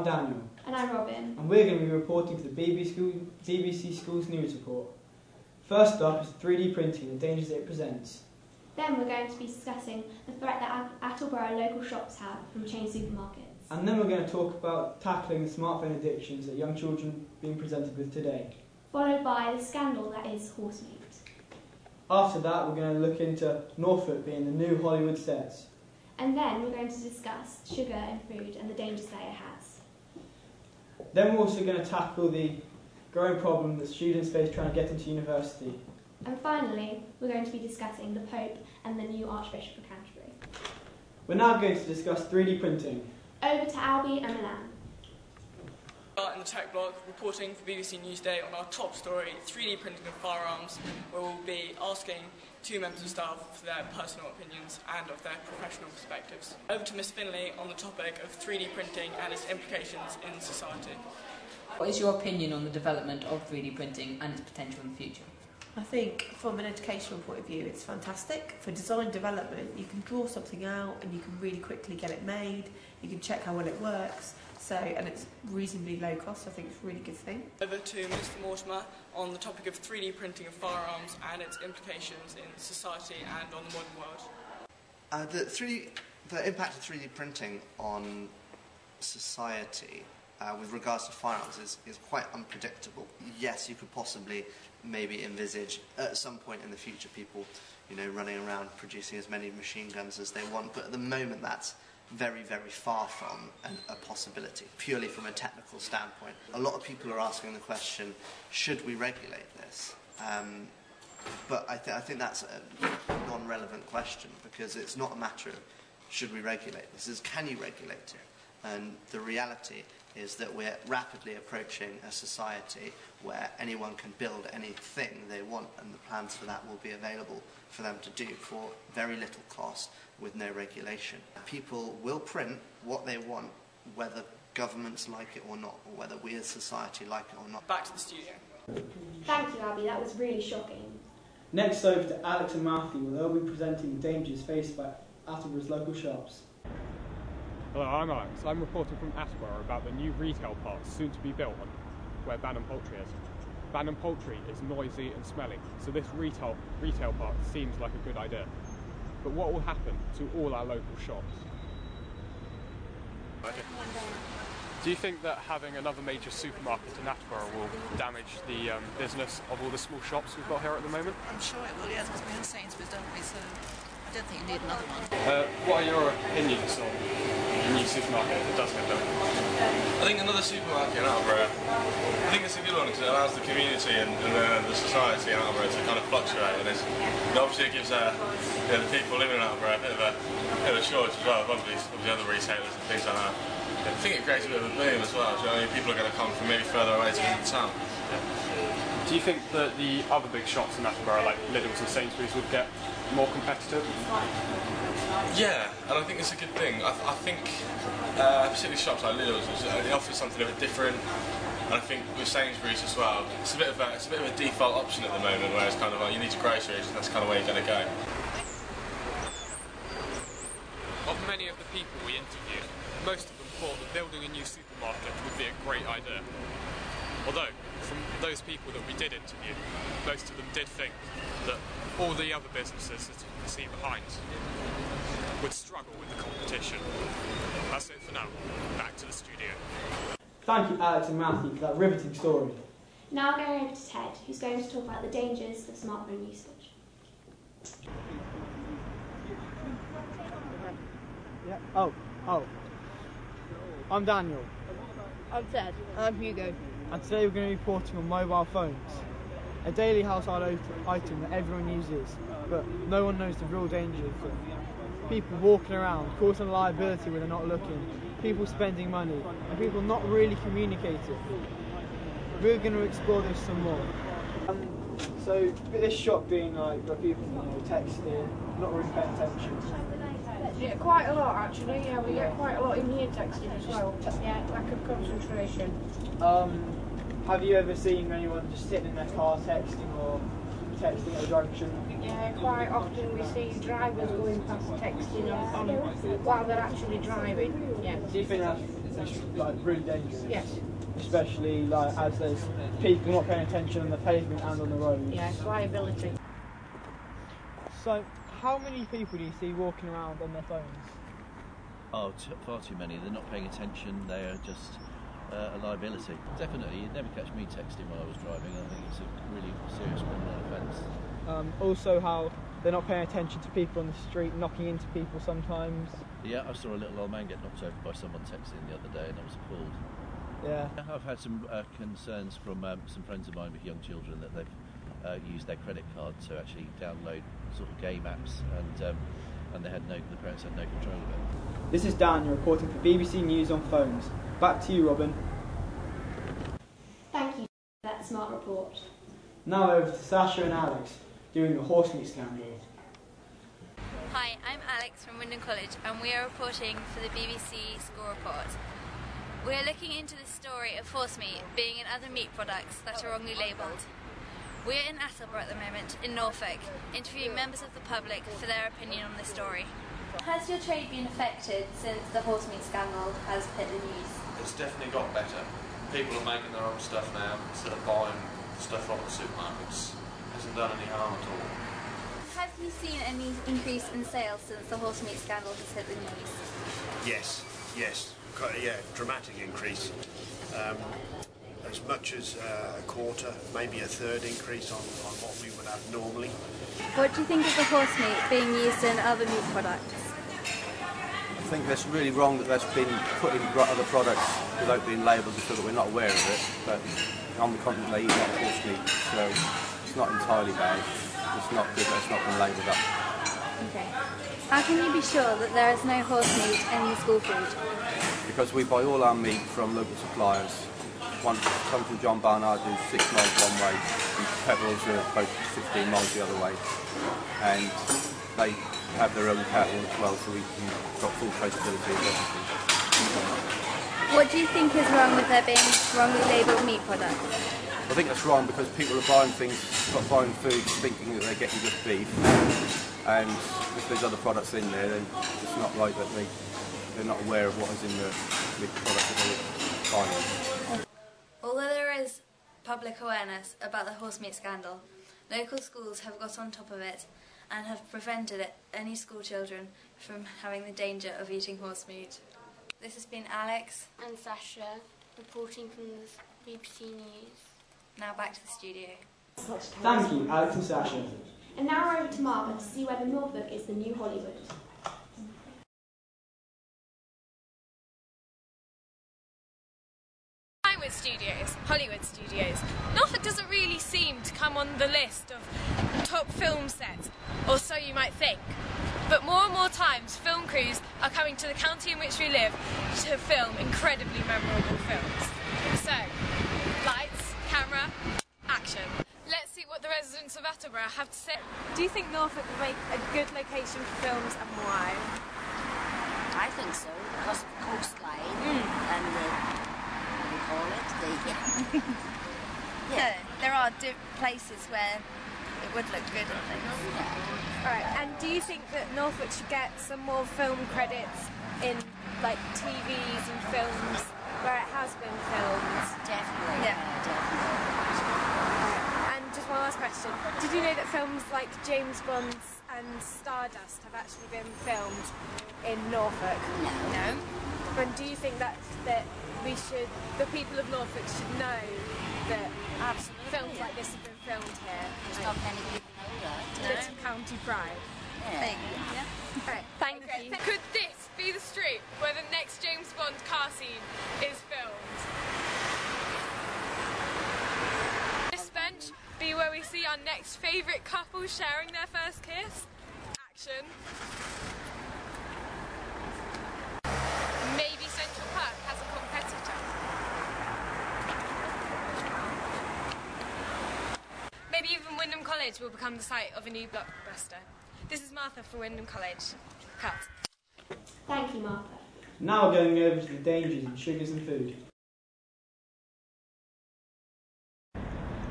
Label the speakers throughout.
Speaker 1: I'm Daniel.
Speaker 2: And I'm Robin.
Speaker 1: And we're going to be reporting for the BBC Schools News Report. First up is 3D printing and the dangers it presents.
Speaker 2: Then we're going to be discussing the threat that Attleborough local shops have from chain supermarkets.
Speaker 1: And then we're going to talk about tackling the smartphone addictions that young children are being presented with today.
Speaker 2: Followed by the scandal that is horse meat.
Speaker 1: After that, we're going to look into Norfolk being the new Hollywood set.
Speaker 2: And then we're going to discuss sugar in food and the dangers that it has.
Speaker 1: Then we're also going to tackle the growing problem that students face trying to get into university.
Speaker 2: And finally, we're going to be discussing the Pope and the new Archbishop of Canterbury.
Speaker 1: We're now going to discuss 3D printing.
Speaker 2: Over to Albie and Milan.
Speaker 3: In the tech blog, reporting for BBC Newsday on our top story, 3D printing of firearms, where we'll be asking two members of staff for their personal opinions and of their professional perspectives. Over to Miss Finlay on the topic of 3D printing and its implications in society.
Speaker 4: What is your opinion on the development of 3D printing and its potential in the future?
Speaker 5: I think from an educational point of view it's fantastic. For design development you can draw something out and you can really quickly get it made, you can check how well it works, and it's reasonably low cost. I think it's a really good thing.
Speaker 3: Over to Mr Mortimer on the topic of 3D printing of firearms and its implications in society and on the modern world.
Speaker 6: The impact of 3D printing on society with regards to firearms is quite unpredictable. Yes, you could possibly maybe envisage at some point in the future people, running around producing as many machine guns as they want, but at the moment that's very, very far from a possibility, purely from a technical standpoint. A lot of people are asking the question, should we regulate this? But I think that's a non-relevant question, because it's not a matter of should we regulate this, it's can you regulate it? And the reality is that we're rapidly approaching a society where anyone can build anything they want, and the plans for that will be available for them to do for very little cost with no regulation. People will print what they want, whether governments like it or not, or whether we as society like it or not.
Speaker 3: Back to the studio.
Speaker 2: Thank you, Albie, that was really shocking.
Speaker 1: Next over to Alex and Matthew, where they'll be presenting the dangers faced by Attleborough's local shops.
Speaker 7: Hello, I'm Alex. I'm reporting from Attleborough about the new retail park soon to be built on where Banham Poultry is. Banham Poultry is noisy and smelly, so this retail park seems like a good idea. But what will happen to all our local shops? Do you think that having another major supermarket in Attleborough will damage the business of all the small shops we've got here at the moment?
Speaker 8: I'm sure it will, yes, because we have Sainsbury's, don't we, so I don't think you need another one.
Speaker 7: What are your opinions on the new supermarket if it does get built?
Speaker 9: I think another supermarket in Attleborough, I think it's a good one because it allows the community and the society in Attleborough to kind of fluctuate, and obviously it gives the people living in Attleborough a bit of a choice as well, obviously other retailers and things like that. I think it creates a bit of a boom as well, so people are going to come from maybe further away to visit the town.
Speaker 7: Do you think that the other big shops in Attleborough, like Lidl's and Sainsbury's, would get more competitive?
Speaker 9: Yeah, and I think it's a good thing. I think, particularly shops like Lidl's, it offers something a bit different. And I think with Sainsbury's as well, it's a bit of a default option at the moment, where it's kind of like you need your groceries, and that's kind of where you're going to go.
Speaker 7: Of many of the people we interviewed, most of them thought that building a new supermarket would be a great idea. Although, from those people that we did interview, most of them did think that all the other businesses that you can see behind would struggle with the competition. That's it for now. Back to the studio.
Speaker 1: Thank you, Alex and Matthew, for that riveting story.
Speaker 2: Now going over to Ted, who's going to talk about the dangers of smartphone usage.
Speaker 1: Yeah. Oh. I'm Daniel.
Speaker 10: I'm Ted. I'm Hugo.
Speaker 1: And today we're going to be reporting on mobile phones. A daily household item that everyone uses, but no one knows the real danger of them. People walking around, causing liability when they're not looking, people spending money, and people not really communicating. We're going to explore this some more. So this shop being like got people texting, not really paying attention.
Speaker 10: Yeah, quite a lot actually. Yeah, we get quite a lot in here texting as well. Yeah, lack of concentration.
Speaker 1: Have you ever seen anyone just sitting in their car texting or texting at a junction?
Speaker 10: Yeah, quite often we see drivers going past texting on while they're actually driving. Yeah.
Speaker 1: Do you think that's it's like really dangerous.
Speaker 10: Yes.
Speaker 1: Especially like as there's people not paying attention on the pavement and on the road.
Speaker 10: Yeah, it's liability.
Speaker 1: So, how many people do you see walking around on their phones?
Speaker 11: Oh, far too many. They're not paying attention. They are just a liability. Definitely, you'd never catch me texting while I was driving. I think it's a really serious criminal offence.
Speaker 1: Also, how they're not paying attention to people on the street, knocking into people sometimes.
Speaker 11: Yeah, I saw a little old man get knocked over by someone texting the other day, and I was appalled.
Speaker 1: Yeah.
Speaker 11: I've had some concerns from some friends of mine with young children that they've used their credit card to actually download sort of game apps, and the parents had no control of it.
Speaker 1: This is Daniel reporting for BBC News on Phones. Back to you, Robin.
Speaker 2: Thank you for that smart report.
Speaker 1: Now over to Sasha and Alex doing the horse meat scandal.
Speaker 12: Hi, I'm Alex from Wymondham College, and we are reporting for the BBC School Report. We are looking into the story of horse meat being in other meat products that are wrongly labelled. We are in Attleborough at the moment, in Norfolk, interviewing members of the public for their opinion on this story. Has your trade been affected since the horse meat scandal has hit the news?
Speaker 13: It's definitely got better. People are making their own stuff now instead of buying stuff from the supermarkets. It hasn't done any harm at all.
Speaker 12: Have you seen any increase in sales since the horse meat scandal has hit the news?
Speaker 14: Yes. Yeah, dramatic increase. As much as a quarter, maybe a third increase on what we would have normally.
Speaker 12: What do you think of the horse meat being used in other meat products?
Speaker 15: I think that's really wrong that that's been put in other products without being labelled so that we're not aware of it. But on the continent they eat a lot of horse meat, so it's not entirely bad. It's not good that it's not been labelled up.
Speaker 12: Okay. How can you be sure that there is no horse meat in the school food?
Speaker 15: Because we buy all our meat from local suppliers. One comes from John Barnard, who's 6 miles one way, and Pebbles are about 15 miles the other way. And they have their own cattle as well, so we've got full traceability of everything.
Speaker 12: What do you think is wrong with there being wrongly labelled meat products?
Speaker 15: I think that's wrong because people are buying food thinking that they're getting good beef, and if there's other products in there, then it's not right that they're not aware of what is in the product that they're buying.
Speaker 12: Although there is public awareness about the horse meat scandal, local schools have got on top of it and have prevented any school children from having the danger of eating horse meat. This has been Alex
Speaker 2: and Sasha reporting from the BBC News.
Speaker 12: Now back to the studio.
Speaker 1: Thank you, Alex and Sasha.
Speaker 2: And now we're over to Margaret to see whether Norfolk is the new Hollywood.
Speaker 16: Hollywood studios. Norfolk doesn't really seem to come on the list of top film sets, or so you might think. But more and more times, film crews are coming to the county in which we live to film incredibly memorable films. So, lights, camera, action. Let's see what the residents of Attleborough have to say. Do you think Norfolk would make a good location for films, and why?
Speaker 17: I think so, because of the coastline and the
Speaker 12: yeah, there are places where it would look good, I think.
Speaker 16: Right, and do you think that Norfolk should get some more film credits in like TVs and films where it has been filmed?
Speaker 17: Definitely.
Speaker 16: Yeah,
Speaker 17: definitely.
Speaker 16: Right. And just one last question. Did you know that films like James Bond and Stardust have actually been filmed in Norfolk?
Speaker 17: No.
Speaker 16: And do you think that the people of Norfolk should know that films like this have been filmed here?
Speaker 17: There's not many people know that.
Speaker 16: Bits of county pride.
Speaker 17: Yeah.
Speaker 16: Right, thank you. Could this be the street where the next James Bond car scene is filmed? This bench be where we see our next favourite couple sharing their first kiss? Action. Maybe Central Park has a competitor. Maybe even Wymondham College will become the site of a new blockbuster. This is Martha for Wymondham College. Cut.
Speaker 2: Thank you, Martha.
Speaker 1: Now we're going over to the dangers in sugars and food.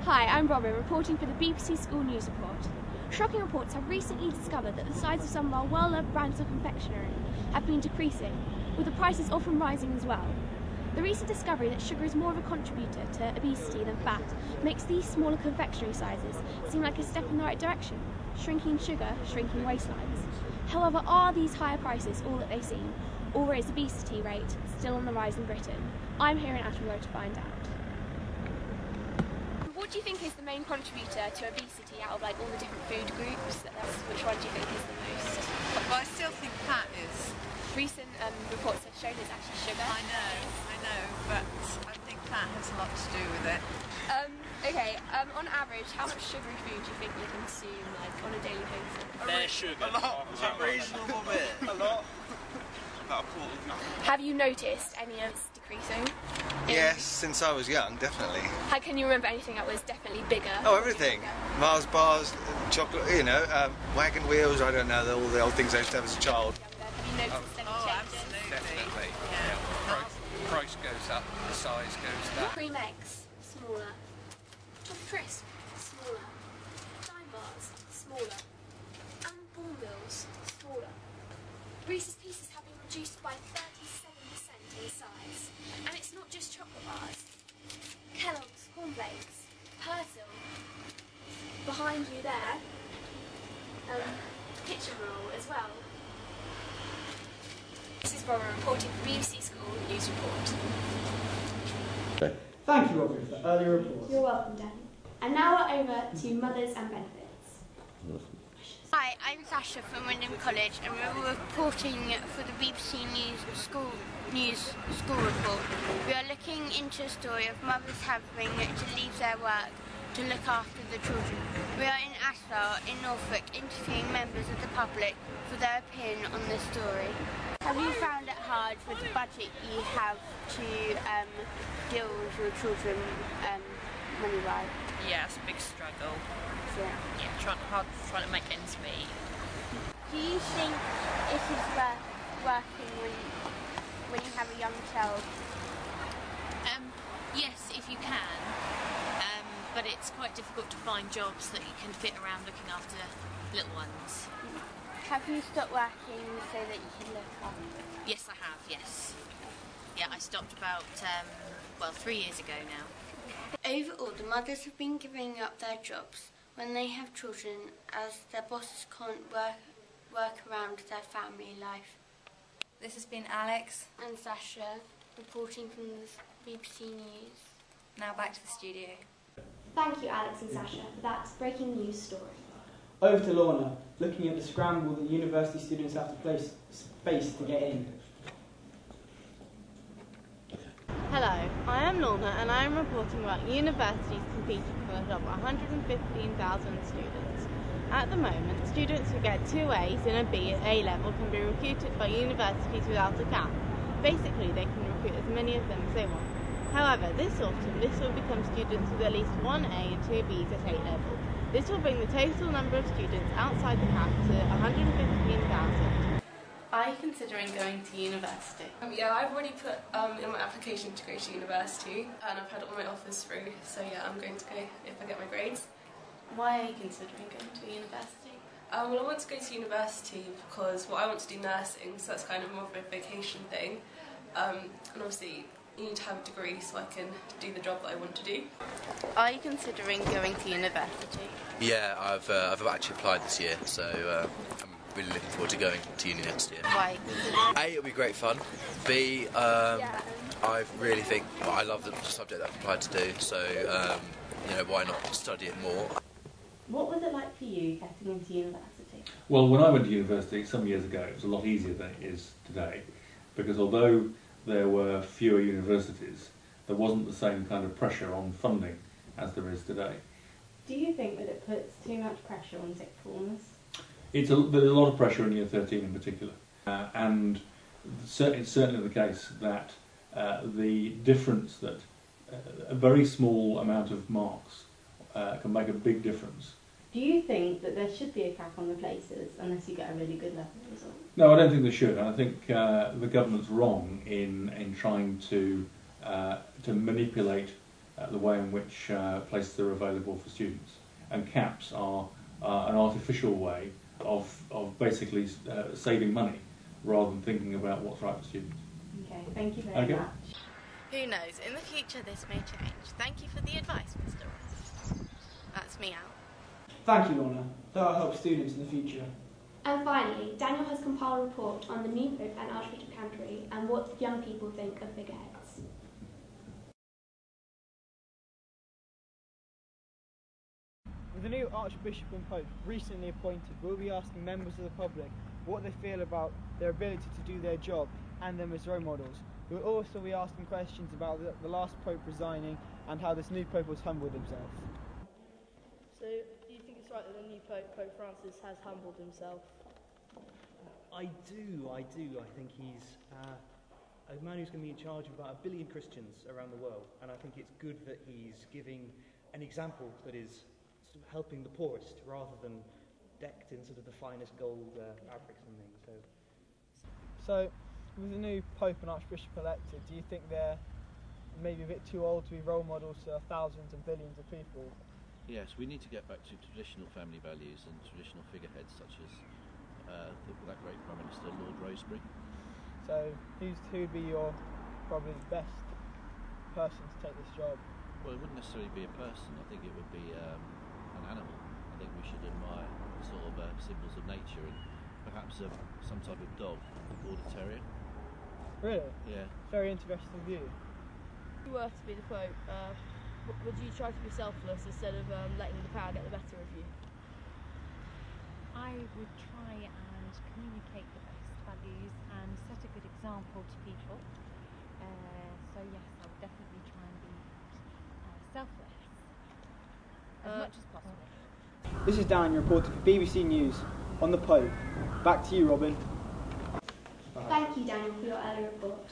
Speaker 2: Hi, I'm Robin, reporting for the BBC School News Report. Shocking reports have recently discovered that the size of some of our well-loved brands of confectionery have been decreasing, with the prices often rising as well. The recent discovery that sugar is more of a contributor to obesity than fat makes these smaller confectionery sizes seem like a step in the right direction. Shrinking sugar, shrinking waistlines. However, are these higher prices all that they seem, or is obesity rate still on the rise in Britain? I'm here in Attleborough to find out. What do you think is the main contributor to obesity out of like all the different food groups? Which one do you think is the most?
Speaker 8: Well, I still think fat is.
Speaker 2: Recent reports have shown it's actually sugar.
Speaker 8: I know, but I think fat has a lot to do with it.
Speaker 2: On average, how much sugary food do you think you consume like on a daily basis?
Speaker 18: Bare sugar. A lot. A reasonable bit. A lot. About a quarter.
Speaker 2: Have you noticed any of it's decreasing?
Speaker 18: Yes, since I was young, definitely.
Speaker 2: How can you remember anything that was definitely bigger?
Speaker 18: Oh, everything. Mars bars, chocolate, wagon wheels, I don't know, all the old things I used to have as a child.
Speaker 2: Have you noticed any changes?
Speaker 19: Definitely. Yeah. Price goes up, the size goes down.
Speaker 2: Cream eggs, smaller. Toffee crisp, smaller. Dime bars, smaller. And ball bills, smaller. Reese's Pieces have been reduced by 37% in size. And it's not just chocolate bars. Kellogg's, cornflakes, Persil. Behind you there, kitchen roll as well. This is Barbara reporting for BBC School News Report.
Speaker 1: Thank you, Robbie, for the earlier report.
Speaker 2: You're welcome, Danny. And now we're over to Mothers and Benefits.
Speaker 20: Hi, I'm Sasha from Wymondham College and we're reporting for the BBC School Report. We are looking into a story of mothers having to leave their work to look after the children. We are in Ashlar in Norfolk interviewing members of the public for their opinion on this story. Have you found it hard with the budget you have to deal with your children money-wise?
Speaker 21: Yeah, it's a big struggle.
Speaker 20: Yeah,
Speaker 21: trying to make ends meet.
Speaker 20: Do you think it is worth working when you have a young child?
Speaker 21: Yes, if you can, but it's quite difficult to find jobs that you can fit around looking after little ones.
Speaker 20: Have you stopped working so that you can look after?
Speaker 21: Yes, I have, yes. Yeah, I stopped about, 3 years ago now.
Speaker 20: Overall, the mothers have been giving up their jobs when they have children as their bosses can't work around their family life.
Speaker 12: This has been Alex
Speaker 20: and Sasha reporting from the BBC News.
Speaker 12: Now back to the studio.
Speaker 2: Thank you, Alex and Sasha, for that breaking news story.
Speaker 1: Over to Lorna, looking at the scramble that university students have to face to get in.
Speaker 22: Hello, I am Lorna and I am reporting about universities competing for a job 115,000 students. At the moment, students who get 2 A's in a B at A level can be recruited by universities without a cap. Basically, they can recruit as many of them as they want. However, this autumn, this will become students with at least 1 A and 2 B's at A level. This will bring the total number of students outside the cap to 115,000.
Speaker 23: Are you considering going to university?
Speaker 24: Yeah, I've already put in my application to go to university and I've had all my offers through, so yeah, I'm going to go if I get my grades.
Speaker 23: Why are you considering going to university?
Speaker 24: Well, I want to go to university because I want to do nursing, so that's kind of more of a vacation thing. And obviously you need to have a degree so I can do the job that I want to do.
Speaker 23: Are you considering going to university?
Speaker 25: Yeah, I've actually applied this year, so I'm really looking forward to going to uni next year.
Speaker 23: Why?
Speaker 25: A, it'll be great fun. B, I really think I love the subject that I've applied to do, so why not study it more?
Speaker 22: What was it like for you getting into university?
Speaker 26: Well, when I went to university some years ago, it was a lot easier than it is today, because although there were fewer universities, there wasn't the same kind of pressure on funding as there is today.
Speaker 22: Do you think that it puts too much pressure on sixth formers?
Speaker 26: There's a lot of pressure in year 13 in particular, and it's certainly the case that the difference that a very small amount of marks can make a big difference.
Speaker 22: Do you think that there should be a cap on the places unless you get a really good level result?
Speaker 26: No, I don't think there should. I think the government's wrong in trying to manipulate the way in which places are available for students. And caps are an artificial way of basically saving money rather than thinking about what's right for students.
Speaker 23: Okay, thank you very much.
Speaker 22: Who knows, in the future this may change. Thank you for the advice, Mr. Ross. That's me out.
Speaker 1: Thank you, Lorna. That'll help students in the future.
Speaker 2: And finally, Daniel has compiled a report on the new Pope and Archbishop of Canterbury and what young people think of figureheads.
Speaker 1: With the new Archbishop and Pope recently appointed, we'll be asking members of the public what they feel about their ability to do their job and them as role models. We'll also be asking questions about the last Pope resigning and how this new Pope has humbled himself.
Speaker 3: So, do you think it's right that the new Pope, Pope Francis, has humbled himself?
Speaker 4: I do. I think he's a man who's going to be in charge of about 1 billion Christians around the world, and I think it's good that he's giving an example that is sort of helping the poorest rather than decked in sort of the finest gold fabrics and things.
Speaker 1: So, with the new Pope and Archbishop elected, do you think they're maybe a bit too old to be role models to thousands and billions of people?
Speaker 11: Yes, we need to get back to traditional family values and traditional figureheads such as that great Prime Minister, Lord Rosebery.
Speaker 1: So, who'd be your probably best person to take this job?
Speaker 11: Well, it wouldn't necessarily be a person. I think it would be an animal. I think we should admire sort of symbols of nature and perhaps some type of dog, a border terrier.
Speaker 1: Really?
Speaker 11: Yeah.
Speaker 1: Very interesting view.
Speaker 3: If you were to be the Pope, would you try to be selfless instead of letting the power get the better of you?
Speaker 5: I would try and communicate the best values and set a good example to people. So yes, I would definitely try and be selfless as much as possible.
Speaker 1: This is Dan, your reporter for BBC News on the Pope. Back to you, Robin.
Speaker 2: Thank you, Daniel, for your early report.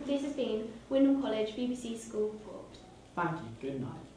Speaker 2: This has been Wymondham College BBC School Report.
Speaker 1: Thank you. Good night.